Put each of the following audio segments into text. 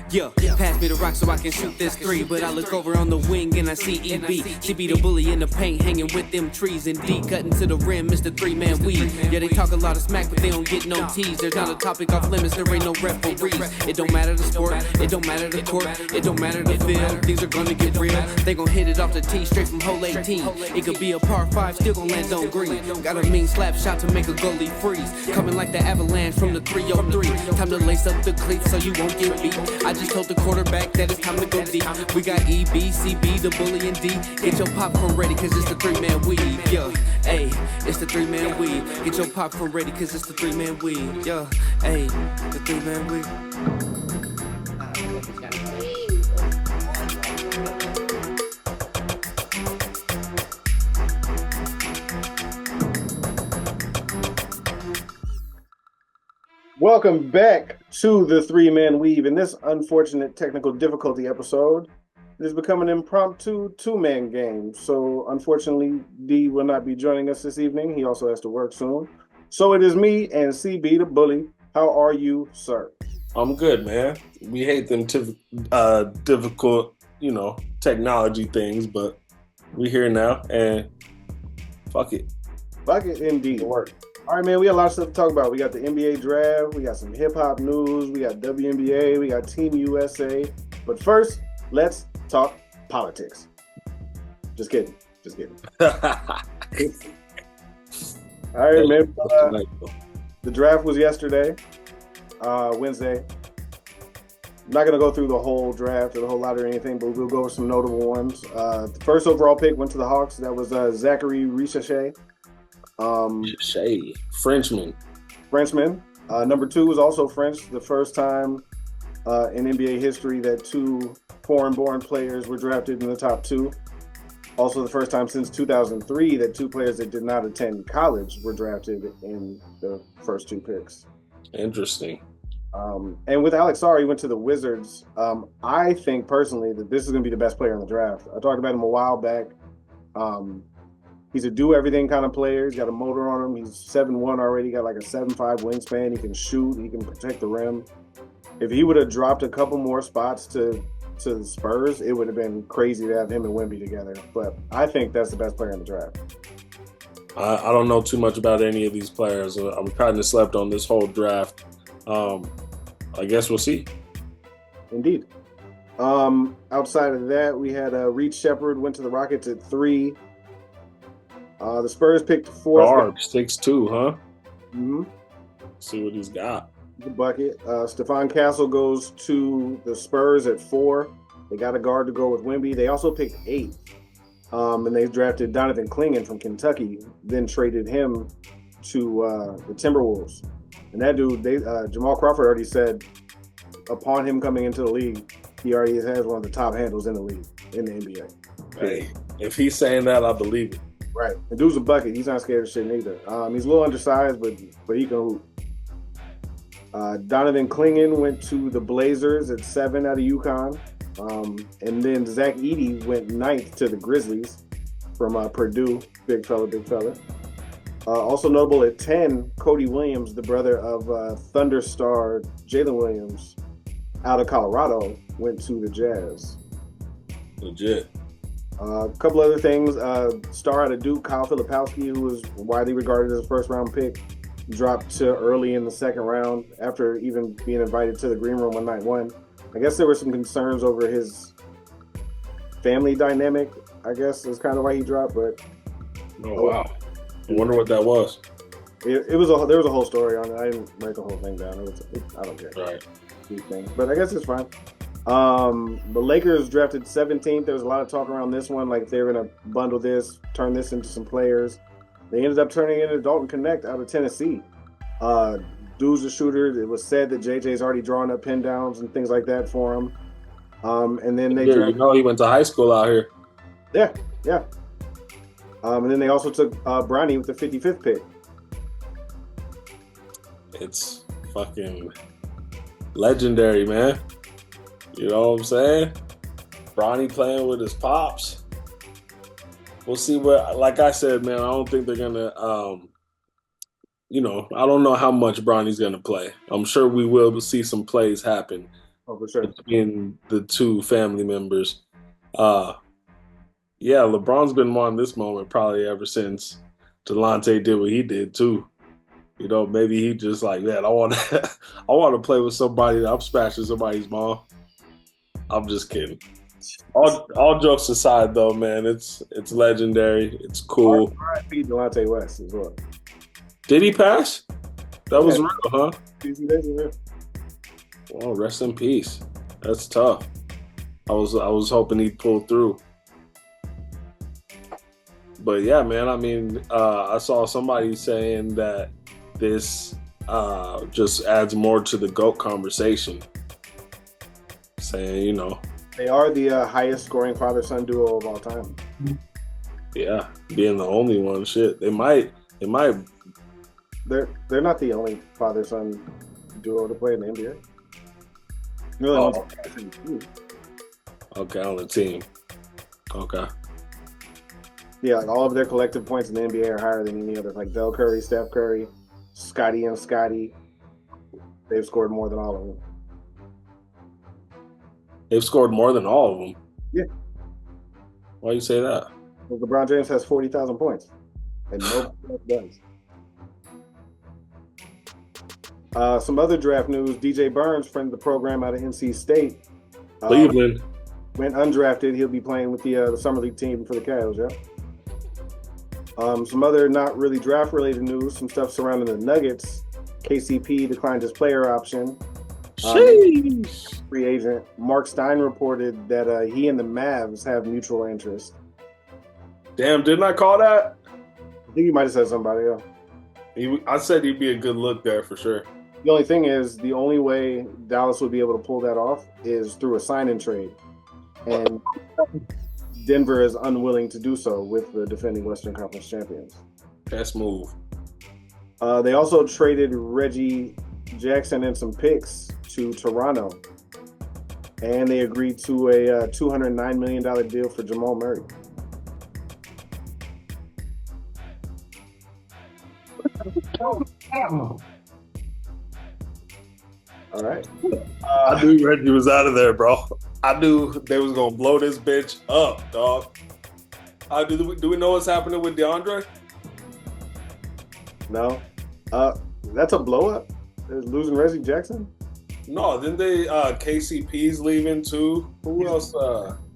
Yeah, pass me the rock so I can shoot this three. But I look over on the wing and I see EB. CB the bully in the paint, hanging with them trees. And D cutting to the rim, Mr. Three-Man weed. Yeah, they talk a lot of smack, but they don't get no tease. There's not a topic off limits, there ain't no referees. It don't matter the sport, it don't matter the court, it don't matter the field. Things are gonna get real. They gon' hit it off the tee, straight from hole 18. It could be a par 5, still gon' land on green. Got a mean slap shot to make a goalie freeze. Coming like the avalanche from the 303. Time to lace up the cleats so you won't get beat. I just told the quarterback that it's time to go deep. We got E, B, C, B, the bully, and D. Get your popcorn ready, cause it's the three-man weed. Yeah, ayy, it's the three-man weed. Get your popcorn ready, cause it's the three-man weed. Yeah, ayy, the three-man weed. Welcome back to the Three-Man Weave. In this unfortunate technical difficulty episode, it has become an impromptu two-man game. So unfortunately, D will not be joining us this evening. He also has to work soon. So it is me and CB the bully. How are you, sir? I'm good, man. We hate them difficult, technology things, but we're here now, and fuck it. Fuck it, indeed. Work. All right, man, we got a lot of stuff to talk about. We got the NBA draft, we got some hip-hop news, we got WNBA, we got Team USA. But first, let's talk politics. Just kidding. All right, man. The draft was yesterday, Wednesday. I'm not going to go through the whole draft or the whole lot or anything, but we'll go over some notable ones. The first overall pick went to the Hawks. That was Zachary Richechet. Frenchman. Number 2 was also French. The first time in NBA history that 2 foreign-born players were drafted in the top 2. Also the first time since 2003 that 2 players that did not attend college were drafted in the first 2 picks. Interesting. And with Alex Sarr, he went to the Wizards. I think personally that this is going to be the best player in the draft. I talked about him a while back. He's a do-everything kind of player. He's got a motor on him. He's 7'1" already. Got like a 7'5" wingspan. He can shoot. He can protect the rim. If he would have dropped a couple more spots to the Spurs, it would have been crazy to have him and Wemby together. But I think that's the best player in the draft. I don't know too much about any of these players. I'm kind of slept on this whole draft. I guess we'll see. Indeed. Outside of that, we had Reed Shepherd went to the Rockets at 3. The Spurs picked 4th. Forbes 6'2", huh? Mm-hmm. See what he's got. The bucket. Stephon Castle goes to the Spurs at 4. They got a guard to go with Wemby. They also picked 8. And they drafted Donovan Clingan from Kentucky, then traded him to the Timberwolves. And that dude, Jamal Crawford already said, upon him coming into the league, he already has one of the top handles in the league, in the NBA. Hey, if he's saying that, I believe it. Right. The dude's a bucket. He's not scared of shit neither. He's a little undersized, but he can hoop. Donovan Clingan went to the Blazers at 7 out of UConn. And then Zach Edey went 9th to the Grizzlies from Purdue. Big fella. Also notable at 10, Cody Williams, the brother of Thunder star Jalen Williams, out of Colorado, went to the Jazz. Legit. A couple other things. Star out of Duke, Kyle Filipowski, who was widely regarded as a first-round pick, dropped to early in the second round after even being invited to the green room on night 1. I guess there were some concerns over his family dynamic, I guess is kind of why he dropped. But wow. I wonder what that was. There was a whole story on it. I didn't write the whole thing down. I don't care. Right. Thing. But I guess it's fine. The Lakers drafted 17th. There was a lot of talk around this one, like if they were going to bundle this, turn this into some players. They ended up turning it into Dalton Connect out of Tennessee. Dude's a shooter. It was said that JJ's already drawn up pin downs and things like that for him. And then they drafted, he went to high school out here. Yeah. And then they also took Bronny with the 55th pick. It's fucking legendary, man. You know what I'm saying? Bronny playing with his pops. We'll see what. Like I said, man, I don't think they're gonna. I don't know how much Bronny's gonna play. I'm sure we will see some plays happen Oh, for sure. between the two family members. Yeah, LeBron's been wanting this moment probably ever since Delante did what he did too. Maybe he just like, man, I want to, I want to play with somebody that I'm smashing somebody's mom. I'm just kidding. All jokes aside, though, man, it's legendary. It's cool. R.I.P. Delante West as well. Did he pass? That was real, huh? Yeah. Well, rest in peace. That's tough. I was hoping he'd pull through. But yeah, man, I mean, I saw somebody saying that this just adds more to the GOAT conversation. Saying, They are the highest scoring father-son duo of all time. Yeah, being the only one, shit. They might. They're not the only father-son duo to play in the NBA. Really? Okay, on the team. Okay. Yeah, like all of their collective points in the NBA are higher than any other. Like Del Curry, Steph Curry, Scotty and Scotty. They've scored more than all of them. They've scored more than all of them? Yeah. Why you say that? Well, LeBron James has 40,000 points. And nobody else does. Some other draft news. DJ Burns, friend of the program out of NC State. Cleveland. Went undrafted. He'll be playing with the Summer League team for the Cavs, yeah. Some other not really draft-related news. Some stuff surrounding the Nuggets. KCP declined his player option. Free agent Mark Stein reported that he and the Mavs have mutual interest. Damn, didn't I call that? I think you might have said somebody else. I said he'd be a good look there for sure. The only thing is, the only way Dallas would be able to pull that off is through a sign-and trade. And Denver is unwilling to do so with the defending Western Conference champions. Best move. They also traded Reggie Jackson and some picks to Toronto. And they agreed to a $209 million deal for Jamal Murray. All right. I knew Reggie was out of there, bro. I knew they was going to blow this bitch up, dog. Do we know what's happening with DeAndre? No. That's a blow-up? They're losing Reggie Jackson? No, then KCP's leaving too. Who else?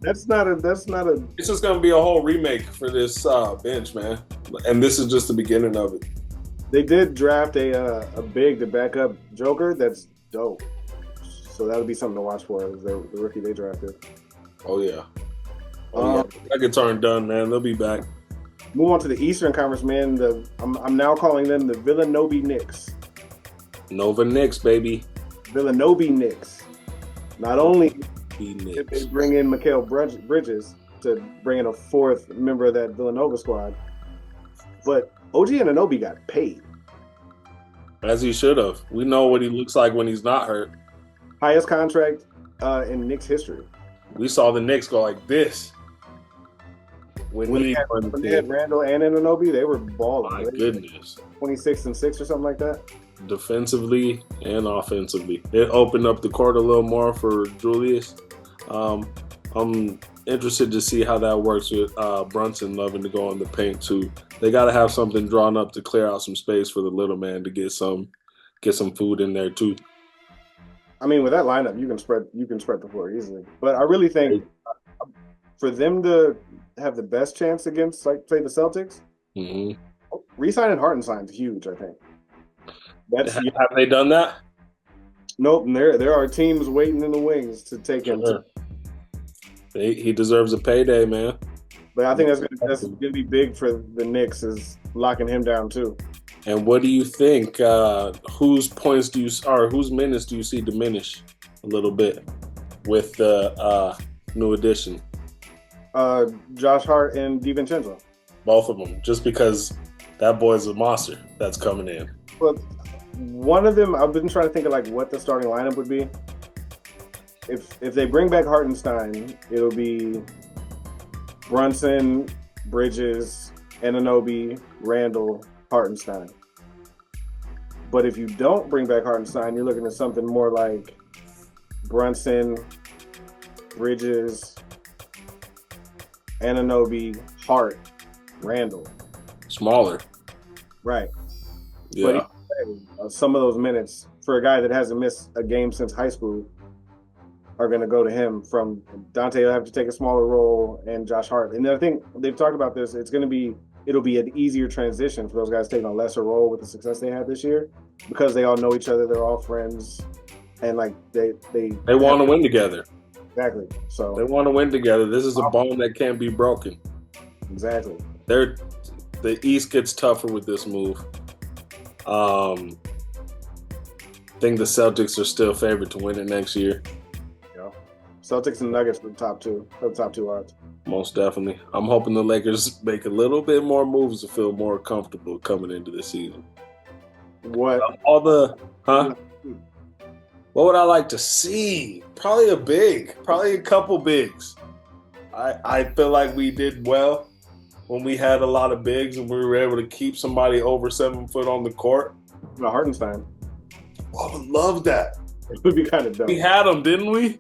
That's not a. It's just gonna be a whole remake for this bench, man. And this is just the beginning of it. They did draft a big to back up Joker. That's dope. So that'll be something to watch for. The rookie they drafted. Oh yeah. That gets aren't done, man. They'll be back. Move on to the Eastern Conference, man. I'm now calling them the Villanova Knicks. Nova Knicks, baby. Villanova Knicks. Not only did they bring in Mikal Bridges to bring in a fourth member of that Villanova squad, but OG Anunoby got paid. As he should have. We know what he looks like when he's not hurt. Highest contract in Knicks history. We saw the Knicks go like this. When they had Randall and Anunoby, they were balling. My goodness. 26 and 6 or something like that. Defensively and offensively. It opened up the court a little more for Julius. I'm interested to see how that works with Brunson loving to go in the paint too. They got to have something drawn up to clear out some space for the little man to get some food in there too. I mean, with that lineup, you can spread the floor easily. But I really think for them to have the best chance against, like, say, the Celtics, re-signing Hartenstein's huge, I think. Have they done that? Nope. And there are teams waiting in the wings to take him. He deserves a payday, man. But I think that's gonna be big for the Knicks, is locking him down too. And what do you think? Whose minutes do you see diminish a little bit with the new addition? Josh Hart and DiVincenzo. Both of them, just because that boy's a monster that's coming in. But one of them, I've been trying to think of like what the starting lineup would be. if they bring back Hartenstein, it'll be Brunson, Bridges, Anunoby, Randall, Hartenstein. But if you don't bring back Hartenstein, you're looking at something more like Brunson, Bridges, Anunoby, Hart, Randall. Smaller. Right. Yeah. But some of those minutes for a guy that hasn't missed a game since high school are going to go to him. From Dante will have to take a smaller role, and Josh Hart. And I think they've talked about this. It'll be an easier transition for those guys taking a lesser role with the success they had this year, because they all know each other. They're all friends, and like they want to win together. Exactly. So they want to win together. This is a bond that can't be broken. Exactly. The East gets tougher with this move. I think the Celtics are still favored to win it next year. Yeah. Celtics and Nuggets are the top two odds. Most definitely. I'm hoping the Lakers make a little bit more moves to feel more comfortable coming into the season. What? What would I like to see? Probably a couple bigs. I feel like we did well when we had a lot of bigs and we were able to keep somebody over 7 foot on the court. Hartenstein. I would love that. It would be kind of dumb. We had him, didn't we?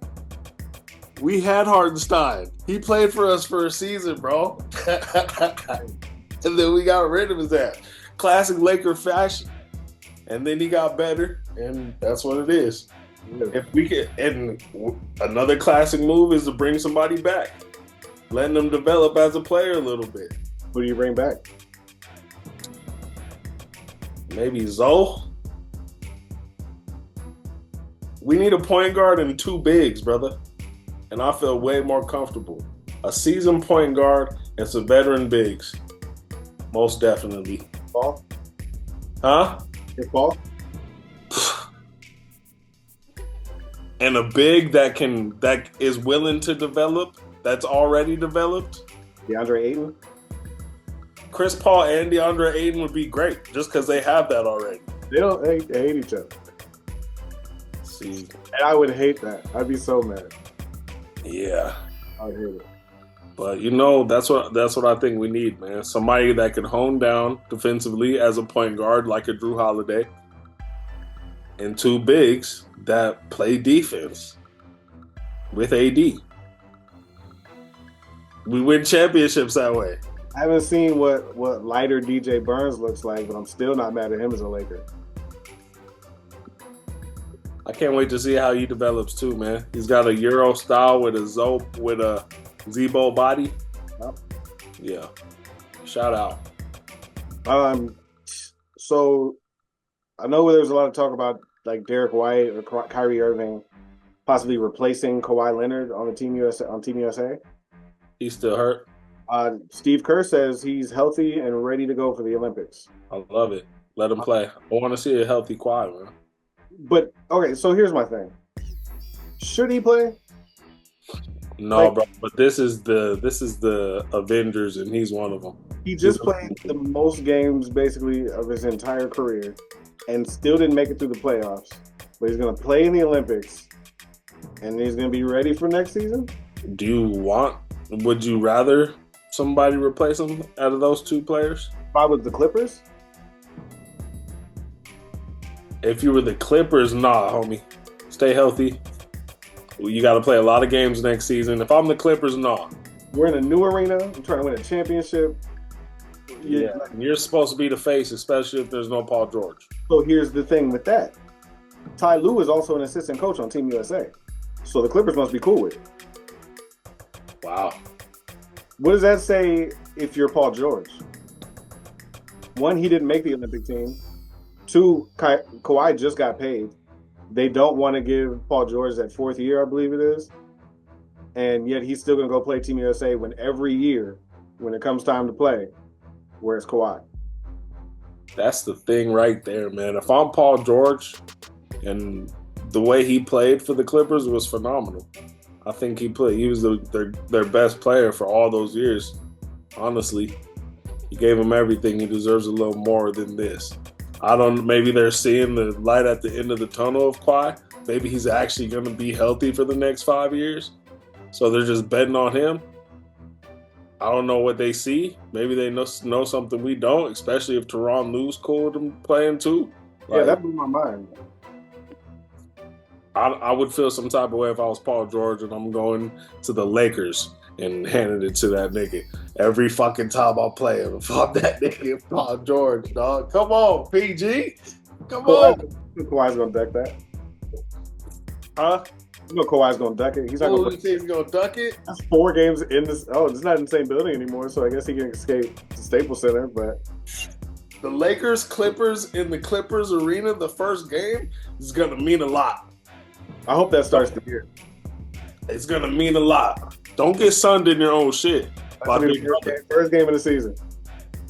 We had Hartenstein. He played for us for a season, bro. And then we got rid of his ass. Classic Laker fashion. And then he got better, and that's what it is. Yeah. If we could, and another classic move is to bring somebody back, letting them develop as a player a little bit. Who do you bring back? Maybe Zoe. We need a point guard and 2 bigs, brother. And I feel way more comfortable. A seasoned point guard and some veteran bigs. Most definitely. Paul? Huh? Paul? And a big that is willing to develop, that's already developed. DeAndre Ayton? Chris Paul and DeAndre Ayton would be great just because they have that already. They hate each other. See. And I would hate that. I'd be so mad. Yeah. I'd hate it. But that's what I think we need, man. Somebody that can hone down defensively as a point guard, like a Drew Holiday, and 2 bigs that play defense with AD. We win championships that way. I haven't seen what lighter DJ Burns looks like, but I'm still not mad at him as a Laker. I can't wait to see how he develops too, man. He's got a Euro style with a Zebo body. Yep. Yeah. Shout out. So I know there's a lot of talk about like Derek White or Kyrie Irving possibly replacing Kawhi Leonard on Team USA. He's still hurt. Steve Kerr says he's healthy and ready to go for the Olympics. I love it. Let him play. I want to see a healthy Kawhi, man. But okay, so here's my thing. Should he play? No, bro. But this is the Avengers, and he's one of them. He just played the most games basically of his entire career, and still didn't make it through the playoffs. But he's going to play in the Olympics, and he's going to be ready for next season. Would you rather somebody replace him out of those 2 players? If I was the Clippers. If you were the Clippers, nah, homie. Stay healthy. You got to play a lot of games next season. If I'm the Clippers, nah. We're in a new arena. I'm trying to win a championship. Yeah, you're supposed to be the face, especially if there's no Paul George. So here's the thing with that. Ty Lue is also an assistant coach on Team USA. So the Clippers must be cool with it. Wow. What does that say if you're Paul George? 1, he didn't make the Olympic team. 2, Kawhi just got paid. They don't want to give Paul George that 4th year, I believe it is. And yet he's still going to go play Team USA when every year, when it comes time to play, where's Kawhi? That's the thing right there, man. If I'm Paul George, and the way he played for the Clippers was phenomenal. I think he was their best player for all those years. Honestly, he gave him everything. He deserves a little more than this. Maybe they're seeing the light at the end of the tunnel of Kawhi. maybe he's actually going to be healthy for the next 5 years. So they're just betting on him. I don't know what they see. Maybe they know something we don't, especially if Tyronn Lue's cool with him playing too. Yeah, that blew my mind. I would feel some type of way if I was Paul George and I'm going to the Lakers and handing it to that nigga every fucking time I play him. If I'm that nigga, Paul George, dog. Come on, PG. Come on. Kawhi's gonna duck that. Huh? You know Kawhi's gonna duck it. He's not gonna. He's gonna duck it. That's 4 games in this. Oh, it's not in the same building anymore, so I guess he can escape to Staples Center. But the Lakers Clippers in the Clippers arena, the first game is gonna mean a lot. I hope that starts the year. It's gonna mean a lot. Don't get sunned in your own shit. First game of the season.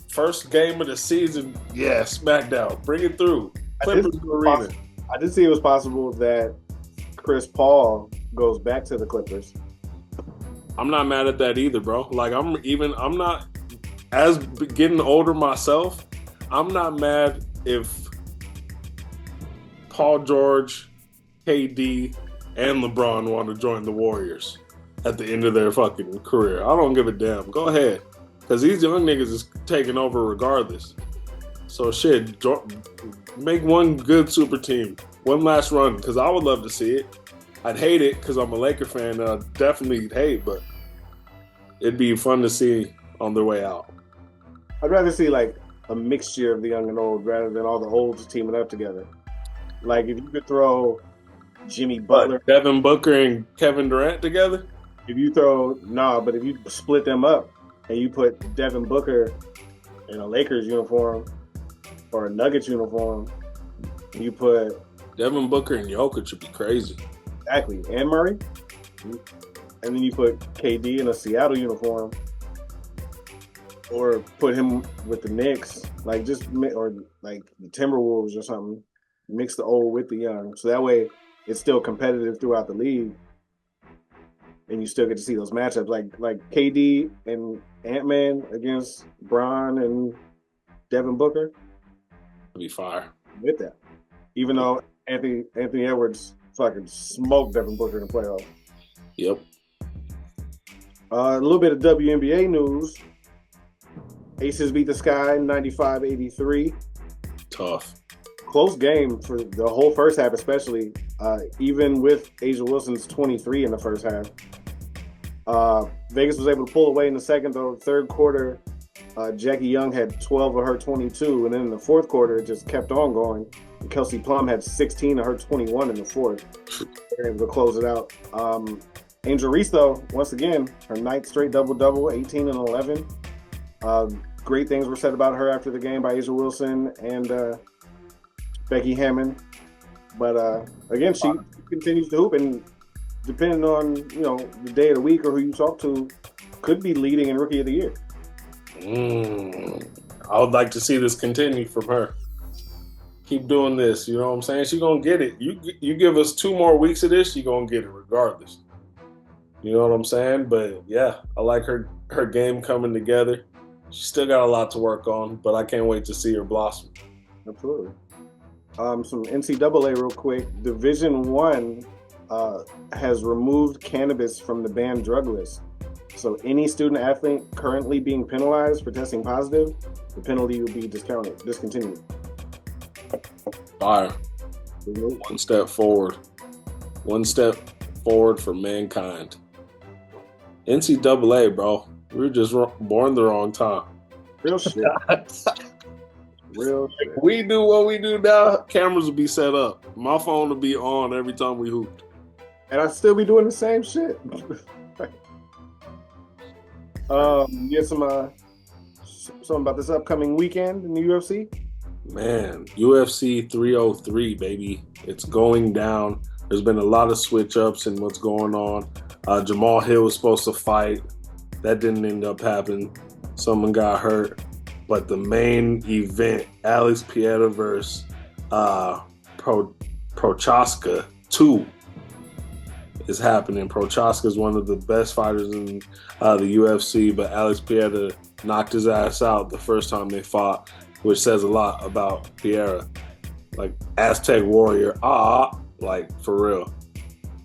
First game of the season. Yeah, SmackDown. Bring it through. Clippers arena. I did see it was possible that Chris Paul goes back to the Clippers. I'm not mad at that either, bro. Like I'm not as getting older myself. I'm not mad if Paul George, KD, and LeBron want to join the Warriors at the end of their fucking career. I don't give a damn. Go ahead. Because these young niggas is taking over regardless. So shit, make one good super team. One last run, because I would love to see it. I'd hate it because I'm a Laker fan and I'd definitely hate, but it'd be fun to see on their way out. I'd rather see like a mixture of the young and old rather than all the olds teaming up together. Like if you could throw Jimmy Butler, Devin Booker and Kevin Durant together. If you split them up and you put Devin Booker in a Lakers uniform or a Nuggets uniform, you put Devin Booker and Jokic would be crazy. Exactly, and Murray, and then you put KD in a Seattle uniform, or put him with the Knicks, or like the Timberwolves or something. Mix the old with the young, so that way it's still competitive throughout the league, and you still get to see those matchups, like KD and Ant-Man against Bron and Devin Booker. That'd be fire. With that, even though Anthony Edwards fucking smoked Devin Booker in the playoffs. Yep. A little bit of WNBA news. Aces beat the Sky 95-83. Tough. Close game for the whole first half, especially, even with A'ja Wilson's 23 in the first half. Vegas was able to pull away in the second, though. Third quarter, Jackie Young had 12 of her 22, and then in the fourth quarter, it just kept on going. And Kelsey Plum had 16 of her 21 in the fourth. They were able to close it out. Angel Reese, though, once again, her ninth straight double-double, 18 and 11. Great things were said about her after the game by A'ja Wilson and Becky Hammond. But again, she continues to hoop, and depending on the day of the week or who you talk to, could be leading in Rookie of the Year. I would like to see this continue from her. Keep doing this, you know what I'm saying? She's gonna get it. You give us 2 more weeks of this, she's gonna get it regardless. You know what I'm saying? But yeah, I like her game coming together. She's still got a lot to work on, but I can't wait to see her blossom. Absolutely. Some NCAA real quick. Division I has removed cannabis from the banned drug list. So any student athlete currently being penalized for testing positive, the penalty will be discontinued. Fire. One step forward. One step forward for mankind. NCAA, bro. We were just born the wrong time. Real shit. Real shit. If we do what we do now, cameras will be set up. My phone will be on every time we hooped. And I'd still be doing the same shit. Get something about this upcoming weekend in the UFC? Man, UFC 303, baby. It's going down. There's been a lot of switch ups in what's going on. Jamal Hill was supposed to fight. That didn't end up happening. Someone got hurt. But the main event, Alex Pieta versus Prochaska 2 is happening. Prochaska is one of the best fighters in the UFC, but Alex Pieta knocked his ass out the first time they fought, which says a lot about Pieta. Like Aztec warrior, like for real.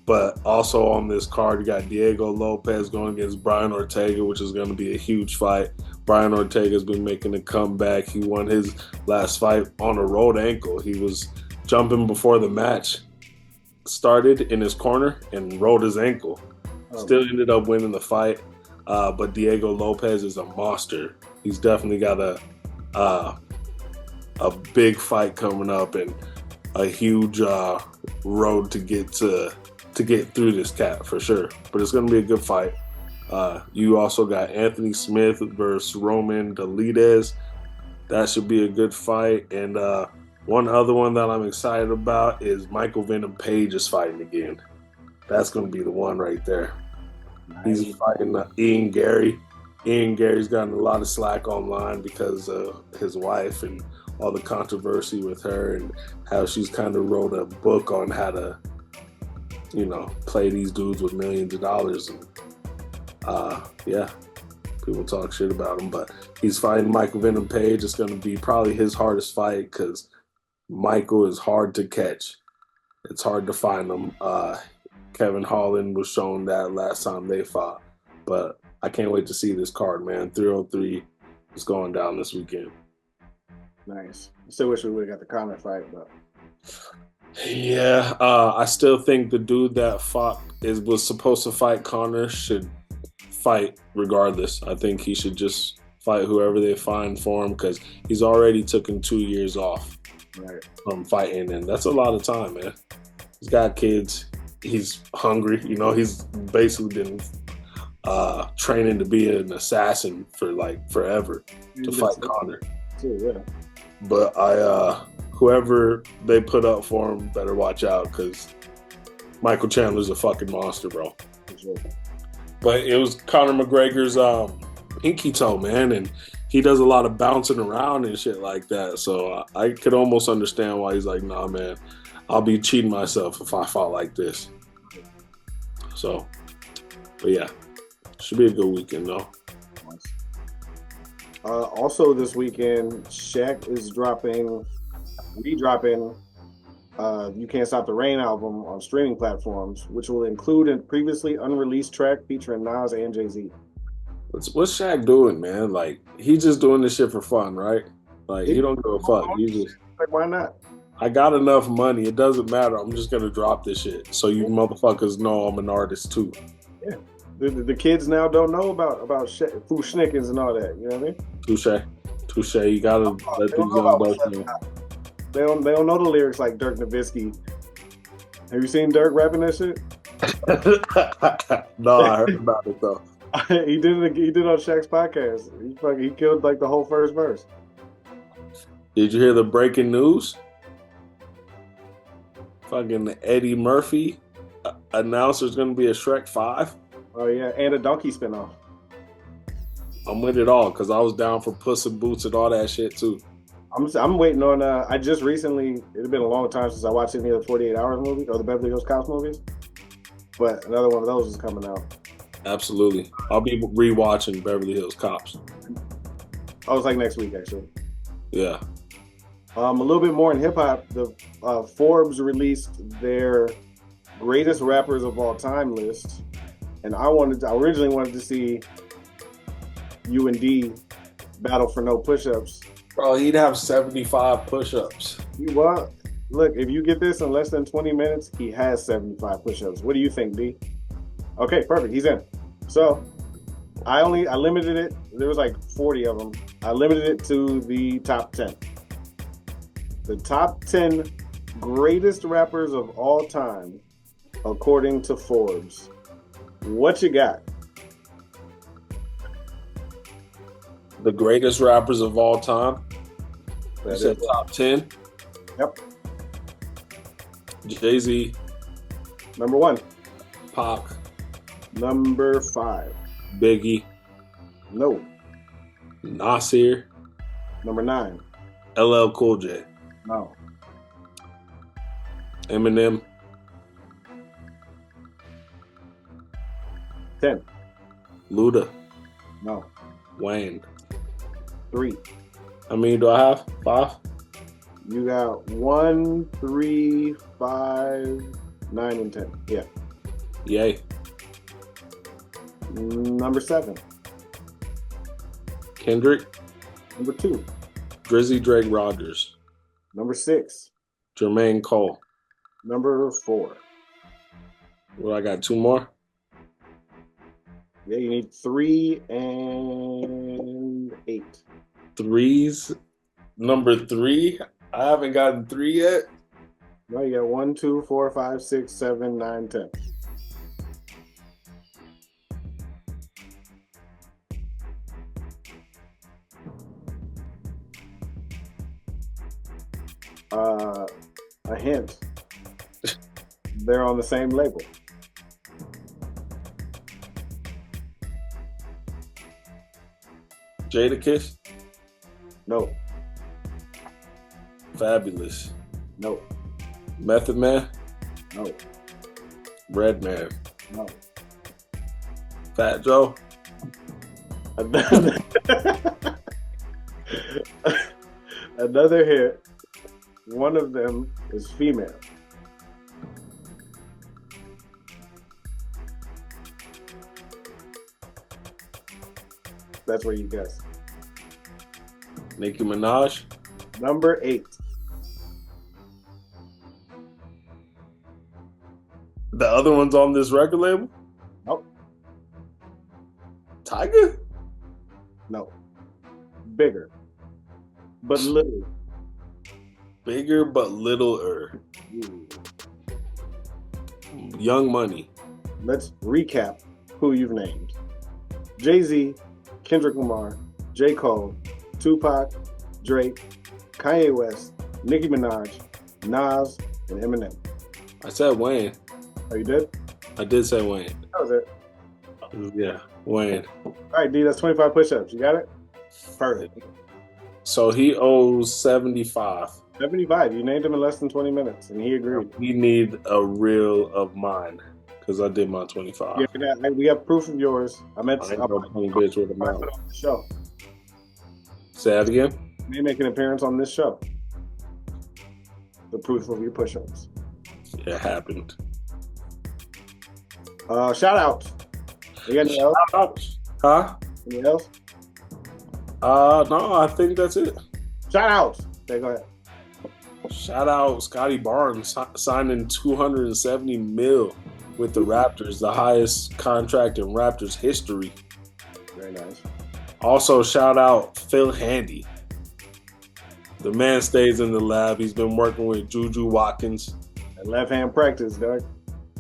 But also on this card, you got Diego Lopez going against Brian Ortega, which is going to be a huge fight. Brian Ortega's been making a comeback. He won his last fight on a rolled ankle. He was jumping before the match started in his corner and rolled his ankle. Still ended up winning the fight. But Diego Lopez is a monster. He's definitely got a big fight coming up and a huge road to get through this cat for sure. But it's going to be a good fight. You also got Anthony Smith versus Roman Dolidez. That should be a good fight. And one other one that I'm excited about is Michael Venom Page is fighting again. That's going to be the one right there. He's fighting Ian Gary. Ian Gary's gotten a lot of slack online because of his wife and all the controversy with her and how she's kind of wrote a book on how to, play these dudes with millions of dollars. And people talk shit about him, but he's fighting Michael Venom Page. It's going to be probably his hardest fight because Michael is hard to catch. It's hard to find him. Kevin Holland was shown that last time they fought, but I can't wait to see this card, man. 303 is going down this weekend. Nice. I still wish we would have got the Conor fight, but yeah, I still think the dude that was supposed to fight Conor should fight regardless. I think he should just fight whoever they find for him because he's already taken 2 years off from fighting, and that's a lot of time, man. He's got kids. He's hungry. He's basically been training to be an assassin for like forever to fight Conor. Yeah. But whoever they put up for him better watch out because Michael Chandler's a fucking monster, bro. Sure. But it was Conor McGregor's pinky toe, man, and he does a lot of bouncing around and shit like that. So I could almost understand why he's like, nah, man, I'll be cheating myself if I fought like this. So, but yeah, should be a good weekend though. Also this weekend, Shaq is redropping You Can't Stop the Rain album on streaming platforms, which will include a previously unreleased track featuring Nas and Jay-Z. What's Shaq doing, man? Like, he's just doing this shit for fun, right? Like, he don't give a fuck. Like, why not? I got enough money. It doesn't matter. I'm just going to drop this shit. So you motherfuckers know I'm an artist too. Yeah. The kids now don't know about Foo Schnickens and all that. You know what I mean? Touche. You got to let these young bucks know. They don't know the lyrics like Dirk Nowitzki. Have you seen Dirk rapping that shit? No, I heard about it though. He did on Shaq's podcast. He killed like the whole first verse. Did you hear the breaking news? Fucking Eddie Murphy announced there's going to be a Shrek 5. Oh yeah, and a Donkey spinoff. I'm with it all because I was down for Puss in Boots and all that shit too. I'm waiting on. I just recently. It's been a long time since I watched any of the 48 Hours movies or the Beverly Hills Cops movies. But another one of those is coming out. Absolutely, I'll be rewatching Beverly Hills Cops. I was like next week actually. Yeah. A little bit more in hip hop. The Forbes released their greatest rappers of all time list, and I originally wanted to see U&D battle for no push-ups. Bro, he'd have 75 push-ups. Well, look, if you get this in less than 20 minutes, he has 75 push-ups. What do you think, D? Okay, perfect. He's in. So I limited it. There was like 40 of them. I limited it to the top 10. The top 10 greatest rappers of all time, according to Forbes. What you got? The greatest rappers of all time? You said top 10? Yep. Jay-Z. Number 1. Pac. Number 5. Biggie. No. Nasir. Number 9. LL Cool J. No. Eminem. 10. Luda. No. Wayne. 3. How many do I have? 5? You got 1, 3, 5, 9, and 10. Yeah. Yay. Number 7. Kendrick. Number 2. Drizzy Drake Rogers. Number 6. Jermaine Cole. Number 4. Well, I got 2 more. Yeah, you need 3 and 8. Threes. Number 3. I haven't gotten 3 yet. No, you got 1, 2, 4, 5, 6, 7, 9, 10. A hint. They're on the same label. Jadakiss. No. Fabulous. No. Method Man. No. Redman. No. Fat Joe. Another hit. One of them is female. That's where you guess. Nicki Minaj. Number 8. The other one's on this record label? Nope. Tiger? No. Bigger. But little. Bigger but littler. Young Money. Let's recap who you've named. Jay-Z, Kendrick Lamar, J. Cole, Tupac, Drake, Kanye West, Nicki Minaj, Nas, and Eminem. I said Wayne. Oh, you did? I did say Wayne. That was it. Yeah, Wayne. All right, D, that's 25 push-ups. You got it? Perfect. So he owes 75. 75. You named him in less than 20 minutes, and he agreed. We need a reel of mine because I did my 25. Yeah, we have proof of yours. I meant I to ain't no punk bitch with a put mouth. it on the show. Say that again? You may make an appearance on this show. The proof of your push-ups. It happened. Shout out. You got anything else? Huh? Anything else? No, I think that's it. Shout out. Okay, go ahead. Shout out Scotty Barnes signing $270 million with the Raptors, the highest contract in Raptors history. Very nice. Also, shout out Phil Handy. The man stays in the lab. He's been working with Juju Watkins. And left-hand practice, Doug.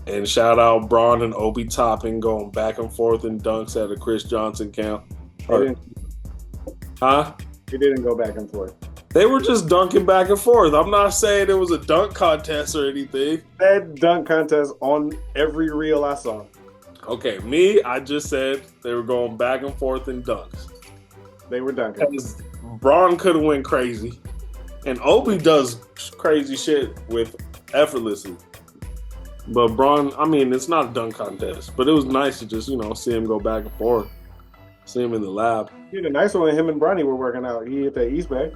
And shout out Braun and Obi Toppin going back and forth in dunks at a Chris Johnson camp. Huh? He didn't go back and forth. They were just dunking back and forth. I'm not saying it was a dunk contest or anything. That dunk contest on every reel I saw. Okay, I just said they were going back and forth in dunks. They were dunking. Braun could have went crazy. And Obi does crazy shit with effortlessly. But Braun, I mean, it's not a dunk contest. But it was nice to just, see him go back and forth. See him in the lab. Yeah, the nice one when him and Bronny were working out. He hit that East Bay.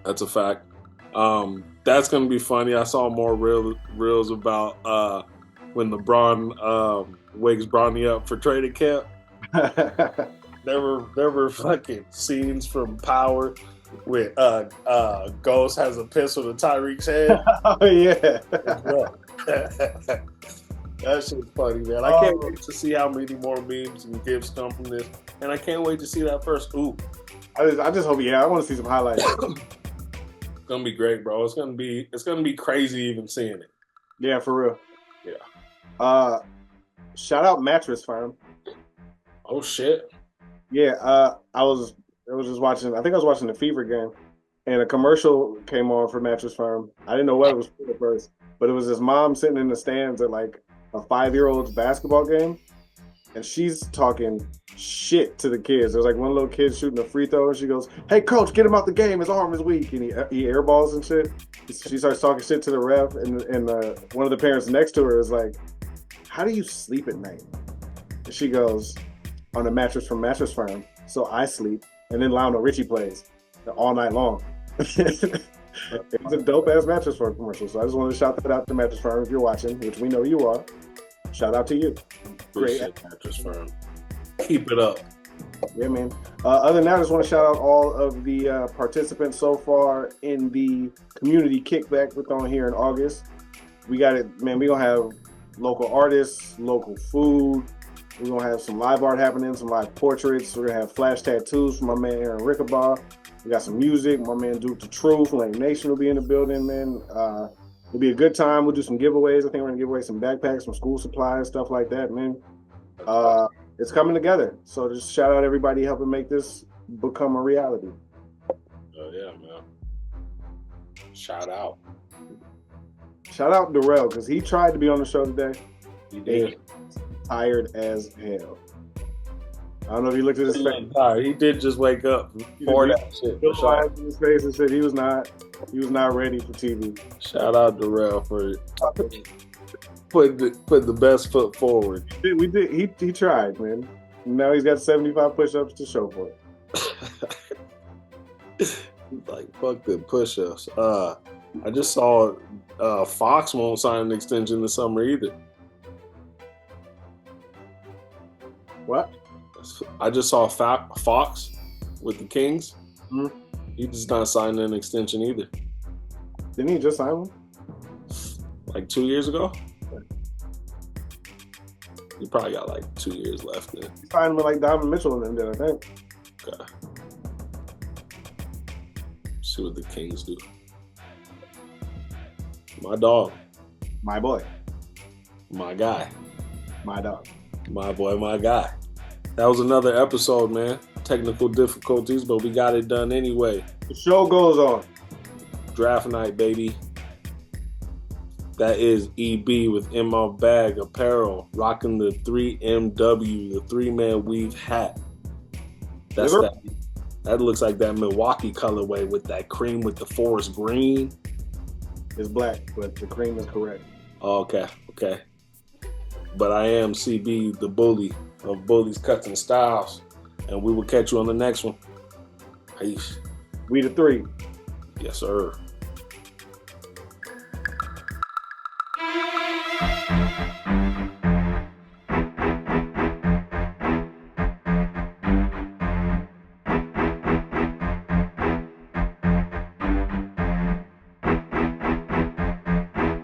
That's a fact. That's going to be funny. I saw more reels about when LeBron wakes Bronny up for training camp. There were fucking scenes from Power with Ghost has a pistol to Tyreek's head. Oh, yeah. That shit's funny, man. I can't wait to see how many more memes and gifs come from this. And I can't wait to see that first oop. I just hope, I want to see some highlights. It's gonna be great, bro. It's gonna be crazy even seeing it. Yeah, for real. Yeah. Shout out Mattress Firm. Oh shit. Yeah, I was just watching. I think I was watching the Fever game, and a commercial came on for Mattress Firm. I didn't know what it was for at first, but it was his mom sitting in the stands at like a 5-year-old's basketball game, and she's talking shit to the kids. There's like one little kid shooting a free throw, and she goes, "Hey, coach, get him out the game. His arm is weak." And he airballs and shit. She starts talking shit to the ref, and one of the parents next to her is like, "How do you sleep at night?" And she goes, "On a mattress from Mattress Firm. So I sleep, and then Lionel Richie plays all night long." It was a dope ass Mattress Firm commercial. So I just wanted to shout that out to Mattress Firm if you're watching, which we know you are. Shout out to you. Great. Appreciate Mattress Firm. Keep it up. Yeah, man. Other than that, I just want to shout out all of the participants so far in the community kickback we're throwing here in August. We got it, man. We're going to have local artists, local food. We're going to have some live art happening, some live portraits. We're going to have flash tattoos from my man Aaron Rickabaugh. We got some music. My man Duke the Truth, Lane Nation will be in the building, man. It'll be a good time. We'll do some giveaways. I think we're going to give away some backpacks, some school supplies, stuff like that, man. It's coming together. So just shout out everybody helping make this become a reality. Oh, yeah, man. Shout out. Shout out Darrell, because he tried to be on the show today. He did. Tired as hell. I don't know if you looked at his face. Tired. He did just wake up for that shit. He eyes in his face and said he was not ready for TV. Shout out Darrell for put the best foot forward. We did. He tried, man. Now he's got 75 push-ups to show for it. Like, fuck the push-ups. I just saw Fox won't sign an extension this summer either. What? I just saw Fox with the Kings. Mm-hmm. He just not signing an extension either. Didn't he just sign one? Like 2 years ago? He probably got like 2 years left then. He signed with like Donovan Mitchell and them, I think. Okay. See what the Kings do. My dog. My boy. My guy. My dog. My boy, my guy. That was another episode, man. Technical difficulties, but we got it done anyway. The show goes on. Draft night, baby. That is EB with In My Bag Apparel, rocking the 3MW, the 3-man weave hat. That's that looks like that Milwaukee colorway with that cream with the forest green. It's black, but the cream is correct. Oh, okay. But I am CB, the bully of Bullies, Cuts, and Styles. And we will catch you on the next one. Peace. We the three. Yes, sir.